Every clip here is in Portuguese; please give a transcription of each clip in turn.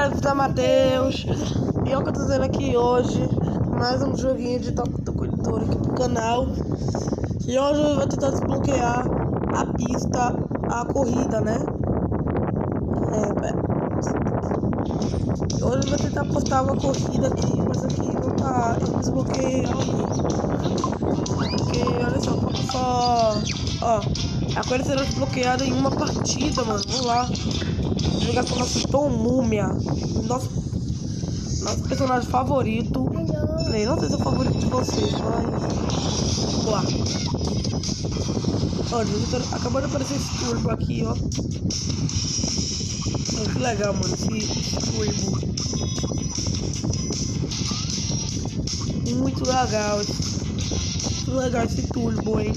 galera, aqui tá Matheus. E é o que eu tô fazendo aqui hoje. Mais um joguinho de Toca do Corredor aqui pro canal. E hoje eu vou tentar desbloquear a pista, a corrida, né? Hoje eu vou tentar postar uma corrida aqui, mas aqui não tá. Eu desbloqueei porque olha só, ó, a corrida será desbloqueada em uma partida, mano. Vamos lá. Jogar com o nosso Tom Múmia, nosso personagem favorito. Nem não sei se é o favorito de vocês, mas vamos lá. Olha, acabou de aparecer esse turbo aqui, ó. Olha que legal, mano, esse turbo. Muito legal esse turbo, hein.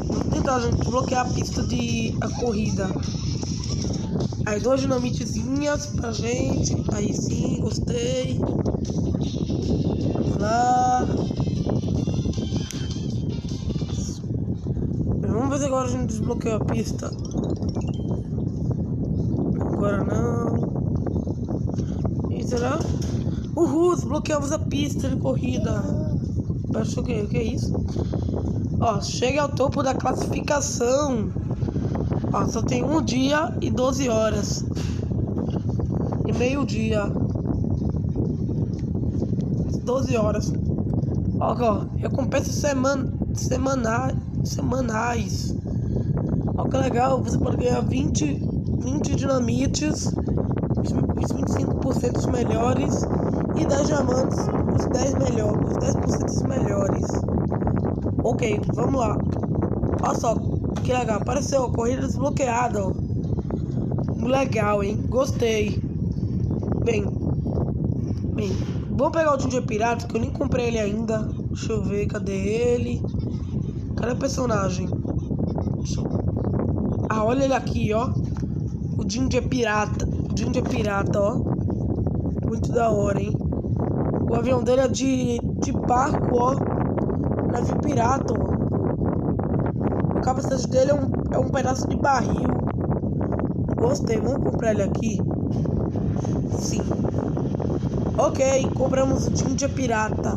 Vamos tentar, gente, desbloquear a pista de a corrida. Aí 2 dinamitezinhas pra gente. Aí sim, gostei. Vamos lá. Vamos ver se agora a gente desbloqueou a pista. Agora não. E será? Uhul, desbloqueamos a pista de corrida. Acho que é isso? Ó, chega ao topo da classificação. Ó, só tem 1 dia e 12 horas. E meio-dia. 12 horas. Ó, recompensa semanais. Ó, que legal. Você pode ganhar 20 dinamites. Os 25% melhores. E 10 diamantes. Os 10% melhores. Ok, vamos lá. Olha só. Que legal, apareceu a corrida desbloqueada, ó. Legal, hein? Gostei. Bem, vamos pegar o Ginger Pirata, que eu nem comprei ele ainda. Deixa eu ver, cadê ele? Cadê o personagem? Ah, olha ele aqui, ó. O Ginger Pirata, ó. Muito da hora, hein? O avião dele é de barco, ó. Navio pirata, ó. O capacete dele é um pedaço de barril. Gostei, vamos comprar ele aqui? Sim. Ok, compramos o Ginger Pirata.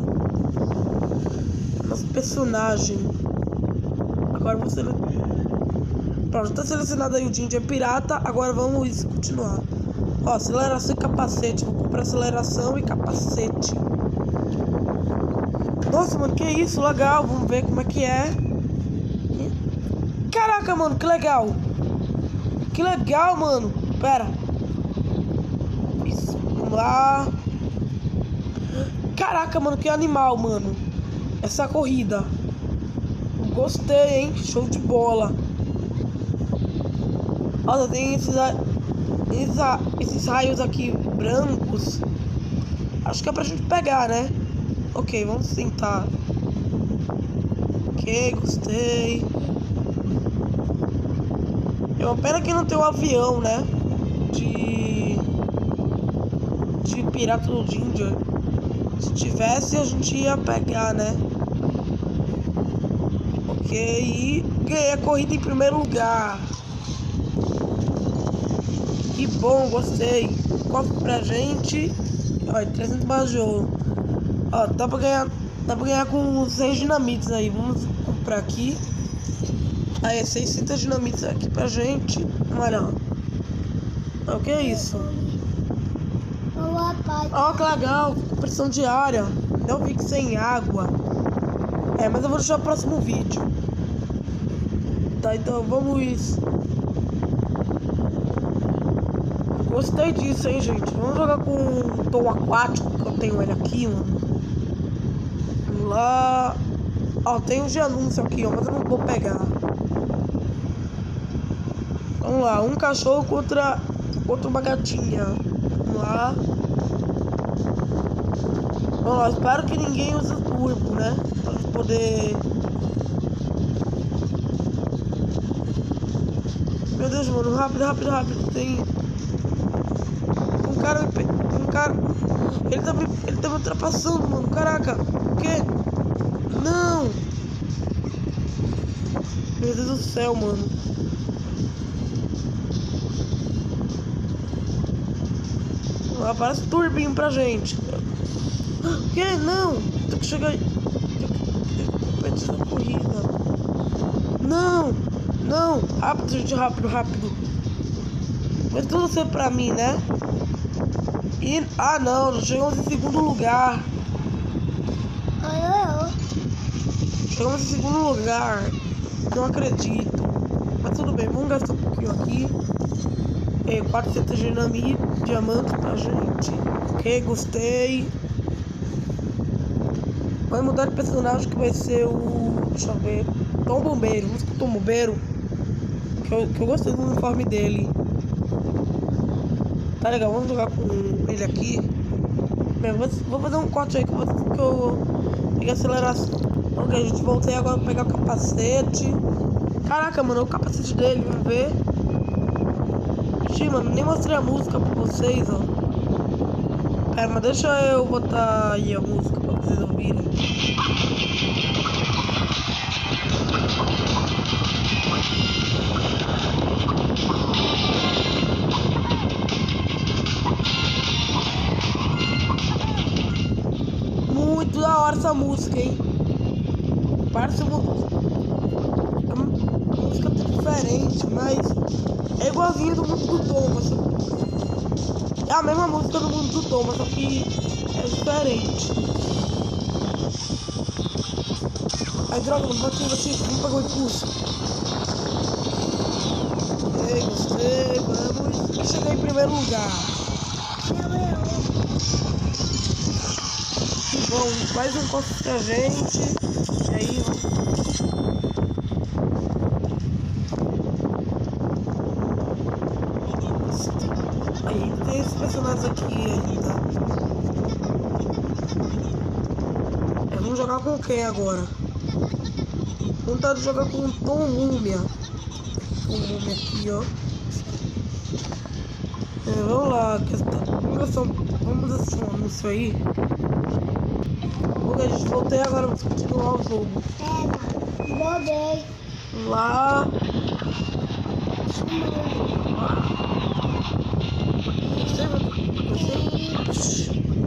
Nosso personagem. Agora você... Pronto, tá selecionado aí o Ginger Pirata. Agora vamos continuar. Ó, aceleração e capacete. Vou comprar aceleração e capacete. Nossa, mano, que isso? Legal, vamos ver como é que é. Caraca, mano, que legal. Que legal, mano. Pera. Isso, vamos lá. Caraca, mano, que animal, mano. Essa corrida. Gostei, hein. Show de bola. Olha, tem esses raios aqui brancos. Acho que é pra gente pegar, né? Ok, vamos tentar. Ok, gostei. É uma pena que não tem um avião, né? De Pirata do Ginger. Se tivesse, a gente ia pegar, né? Ok, e ganhei a corrida em primeiro lugar. Que bom, gostei. Cofre pra gente. Olha, 300 barras de ouro. Ó, dá pra ganhar com 6 dinamites aí. Vamos comprar aqui. Aí, 600 dinamites aqui pra gente. Olha, ó. O que é isso? Ó, que legal. Compressão diária. Não fique sem água. É, mas eu vou deixar o próximo vídeo. Tá, então vamos... Gostei disso, hein, gente. Vamos jogar com o tom aquático, que eu tenho ele aqui, mano. Vamos lá. Ó, tem um de anúncio aqui, ó, mas eu não vou pegar. Vamos lá, um cachorro contra uma gatinha. Vamos lá. Vamos lá, espero que ninguém use turbo, né? Pra poder... Meu Deus, mano, rápido. Tem um cara... Ele tá me ultrapassando, mano. Caraca, o quê? Não! Meu Deus do céu, mano. Aparece turbinho pra gente. Que? Não! Tem que chegar. Tem que competir na corrida. Não! Não! Rápido, gente, rápido, rápido. Mas tudo ser pra mim, né? E... Ah, não, já chegamos em segundo lugar. Chegamos em segundo lugar. Não acredito. Mas tudo bem, vamos gastar um pouquinho aqui. 400 dinamite, diamante pra gente. Ok, gostei. Vai mudar de personagem que vai ser o... Deixa eu ver. Tom Bombeiro. Vamos com o Tom Bombeiro. Que eu gostei do uniforme dele. Tá legal, vamos jogar com ele aqui. Bem, vou fazer um corte aí que eu peguei a aceleração. Ok, a gente voltei agora pra pegar o capacete. Caraca, mano, é o capacete dele, vamos ver. Ixi, mano, nem mostrei a música pra vocês, ó. Pera, mas deixa eu botar aí a música pra vocês ouvirem. Muito da hora essa música, hein? Parece uma música diferente, mas é igualzinha do mundo do Thomas. É a mesma música do mundo do Thomas, só que é diferente. Aí, droga, não pode ser você, vamos pegar o impulso. Gostei, vamos chegar em primeiro lugar. Bom, mais um encontro pra gente. E aí, ainda tem esses personagens aqui ainda. Vamos jogar com quem agora? Vontade de jogar com o Tom Múmia. O Múmia aqui, ó. Vamos lá, vamos dar esse anúncio aí. A gente voltei agora, vamos continuar o jogo. Voltei. Lá.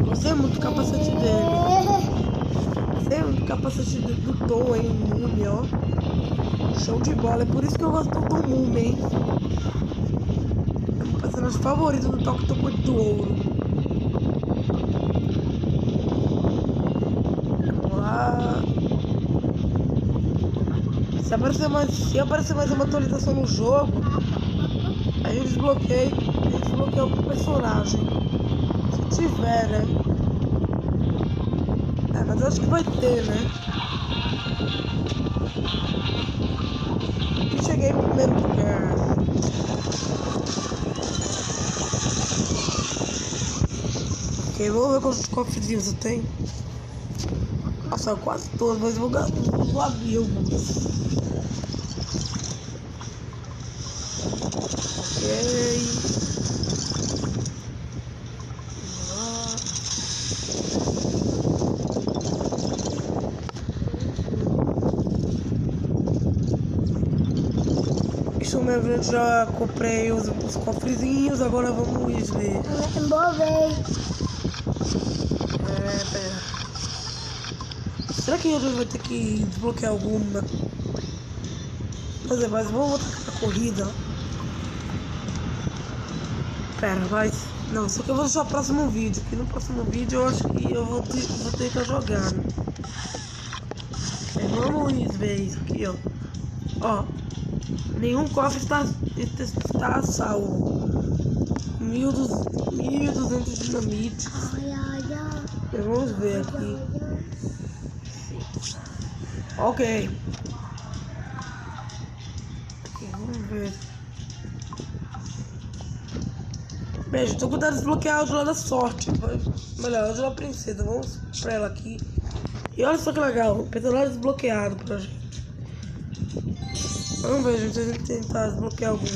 Você é muito capacete dele. Você é muito capacete do Tom, hein? O Múmia, ó. Show de bola. É por isso que eu gosto do Tom Múmia, hein? É o meu personagem favorito do Toque do Ouro. Se aparecer mais uma atualização no jogo, aí eu desbloqueio algum personagem. Se tiver, né? Mas eu acho que vai ter, né? E cheguei em primeiro lugar. Ok, vamos ver quantos cofrezinhos eu tenho. Nossa, quase todos, mas vou abrir alguns. Isso mesmo, eu já comprei os cofrezinhos, agora vamos ver. Pera. Será que hoje vai ter que desbloquear alguma? Mas vamos voltar pra corrida. Pera, mas... Não, só que eu vou deixar o próximo vídeo. Que no próximo vídeo eu acho que eu vou tentar jogar. Vamos ver isso aqui, ó. Ó. Nenhum cofre está salvo. 1.200 dinamites. Vamos ver aqui. Ok, vamos ver. Beijo, tô cuidando de desbloquear o jogo da sorte. Melhor, o jogo da princesa. Vamos pra ela aqui. E olha só que legal, o personagem desbloqueado pra gente. Vamos ver, gente, se a gente tentar desbloquear alguém.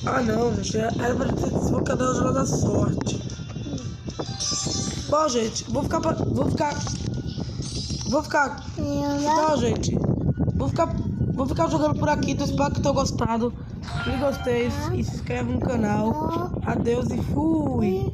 Ah não, gente, era pra ter desbloqueado o jogo da sorte. Bom, gente, vou ficar. Então, gente, vou ficar Vou ficar jogando por aqui, então espero que tenham gostado. Se gostei e se inscreve no canal. Adeus e fui!